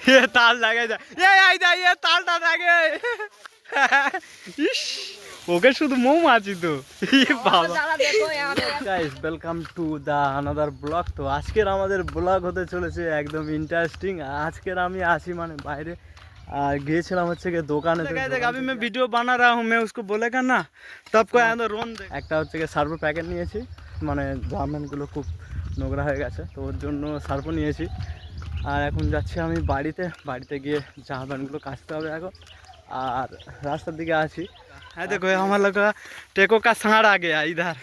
ये ताल लगे जा ये तालটা লাগে ইস ওকে শুধু মৌমাছি তো বাবা guys welcome to the another blog. তো আজকের আমাদের ব্লগ হতে চলেছে একদম ইন্টারেস্টিং। আজকের আমি আসি মানে বাইরে আর গিয়েছিলাম হচ্ছে কি দোকানে। अभी मैं वीडियो बना रहा हूँ, मैं उसको बोलेगा ना तब को आंदो रोन दे। একটা হচ্ছে কি সার্ফ প্যাকেট নিয়েছি, মানে জামাগুলো খুব নোংরা হয়ে গেছে তো ওর জন্য সার্ফও নিয়েছি। আর এখন যাচ্ছি আমি বাড়িতে গিয়ে জামা প্যান্টগুলো কাচতে হবে এখন। আর রাস্তার দিকে আছি। হ্যাঁ দেখো আমার লোক টেকো কা সাঁড় আগে ইধার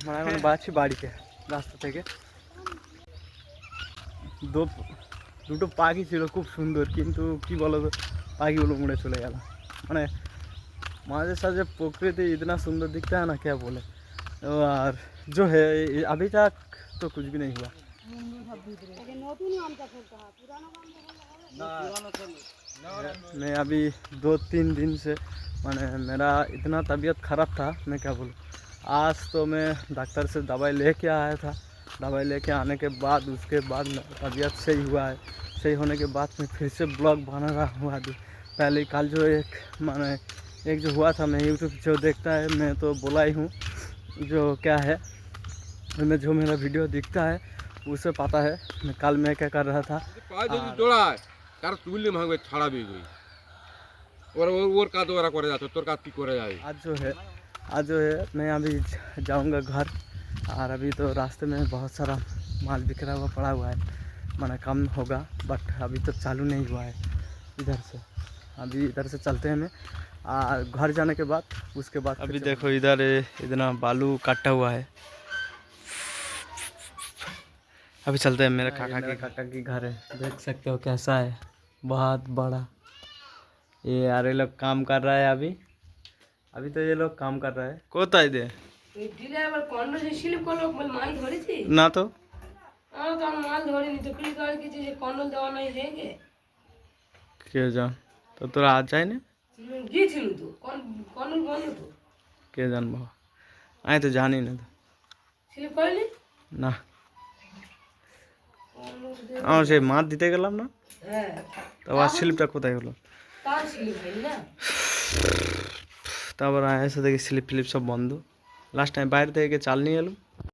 মানে এখন বাড়ছি বাড়িতে রাস্তা থেকে। দুটো পাখি ছিল খুব সুন্দর, কিন্তু কি বলো তো পাখিগুলো উড়ে চলে গেল। মানে মাঝে साझे प्रकृति इतना सुंदर दिखता है ना क्या बोले। और जो है अभी तक तो कुछ भी नहीं हुआ। मैं अभी 2-3 दिन से मैंने मेरा इतना तबीयत ख़राब था, मैं क्या बोलूँ। आज तो मैं डॉक्टर से दवाई लेके आया था। दवाई लेके आने के बाद उसके बाद मेरा तबीयत सही हुआ है। सही होने के बाद मैं फिर से ब्लॉग बना रहा हूँ। अभी पहले कल जो एक जो हुआ था, मैं यूट्यूब जो देखता है मैं तो बोला ही हूँ, जो क्या है मैं जो मेरा वीडियो दिखता है उसे पता है मैं कल मैं क्या कर रहा था। आज जो है मैं अभी जाऊंगा घर। और अभी तो रास्ते में बहुत सारा माल बिखरा हुआ पड़ा हुआ है, माना कम होगा बट अभी तो चालू नहीं हुआ है इधर से। अभी इधर से चलते हैं मैं और घर जाने के बाद उसके बाद अभी देखो इधर इतना बालू काटा हुआ है। अभी चलते हैं मेरे काका की घर है, देख सकते हो कैसा है, बहुत बड़ा। ये अरे लोग काम कर रहा है अभी तो ये लोग काम कर रहा है। कोताई दे ना तो কে জান তো তোরা আজ যায় না কে জানবো, আমি তো জানি না না। আমার সেই মাছ দিতে গেলাম না তো আবার স্লিপটা কোথায় হলো। তারপর এসে দেখি স্লিপ ফ্লিপ সব বন্ধ। লাস্ট টাইম বাইরে থেকে চাল নিয়ে এলাম,